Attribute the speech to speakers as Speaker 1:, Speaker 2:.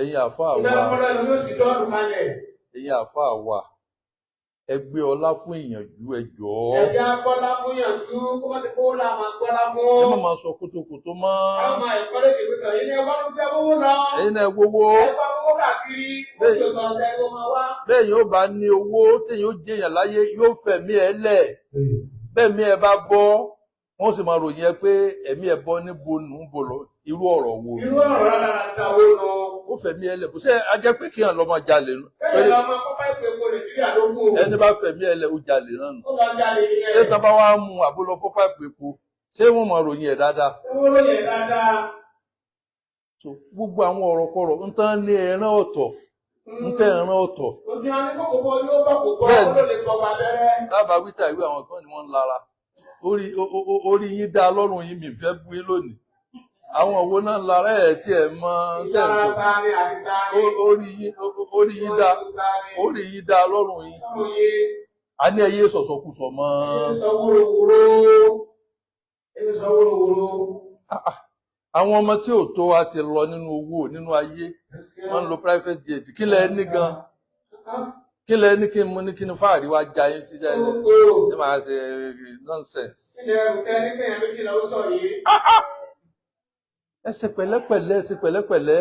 Speaker 1: ẹ̀yin àfáà wa
Speaker 2: ìbẹ̀rẹ̀ ló ló sì lọ́ọ̀dù kalẹ̀.
Speaker 1: ẹ̀yin àfáà wa ẹ gbé ọlá fún ìyànjú ẹ jọ̀ọ́.
Speaker 2: ẹ jẹ́ gbọ́lá fún ìyànjú kó má ṣe kó là máa gbọ́lá fún.
Speaker 1: ẹ má máa sọ kótókótó mọ́.
Speaker 2: àwọn máa ẹ̀kọ́ lè tèmi tàn yín ní ẹgbẹ́ ló gbé owó lọ.
Speaker 1: ẹ̀yin náà gbowó.
Speaker 2: ẹ bá owó káàkiri ó ti sọ̀rọ̀ tẹ́ ló máa wá.
Speaker 1: bẹ́ẹ̀ yóò bá ní owó téèyàn ó jẹyàn láyé yóò fẹ̀mí ẹ lẹ̀. bẹ́ẹ̀ mi ẹ bá bọ́ wọ́n sì máa ròyìn ẹ pé ẹ̀mí ẹ bọ́ níbo nù ń bò lọ irú ọ̀rọ̀ wo.
Speaker 2: irú ọ̀rọ̀ rárá dáwó lọ.
Speaker 1: ó fẹ̀mí ẹ lẹ̀ bó ṣe ajẹ́ pé kí hàn lọ́mọ jalè nù.
Speaker 2: bẹ́ẹ̀ ni ọmọ fọ́pá ìpè epo Nàìjíríà ló kù.
Speaker 1: ẹni bá fẹ̀mí ẹ lẹ̀ ó jalè náà nù.
Speaker 2: ó lọ jalè nìyẹn.
Speaker 1: ṣé tán bá wá mú àbúlọ fọ́pá ìpè epo ṣé wọ́n máa ròyìn ẹ̀ dáadáa.
Speaker 2: ṣé wọ́n lóye dáadáa.
Speaker 1: gbogbo àwọn ọ̀rọ̀ kọ̀rọ̀ ń tán ní ẹran ọ̀tọ̀ ń tẹ́ ẹran ọ̀tọ̀.
Speaker 2: mo ti hàn ní kókó bọ́ yóò bọ̀ kó bọ́ ó lè gbọ́ gbàdẹ́rẹ́.
Speaker 1: lábàá wíta ìwé àwọn kan ni wọ́n ń lara orí yín dá lọ́rùn yín mi fẹ́ bú yín lónìí àwọn òwò náà ń lara ẹ̀ tí ẹ̀ mọ orí yín dá lọ́rùn yín a ní ẹyẹ sọ̀sọ̀kùsọ̀ mọ́. àwọn ọmọ tí ò tó wa ti lọ nínú owó nínú ayé wọ́n ń lo private jet kí lẹ ní gan kí lẹ ní kí n mú ní kí n fáàrí wá já yín sí jáde ní màá ṣe nonsense. ẹ ṣe pẹ̀lẹ́pẹ̀lẹ́ ẹ ṣe pẹ̀lẹ́pẹ̀lẹ́.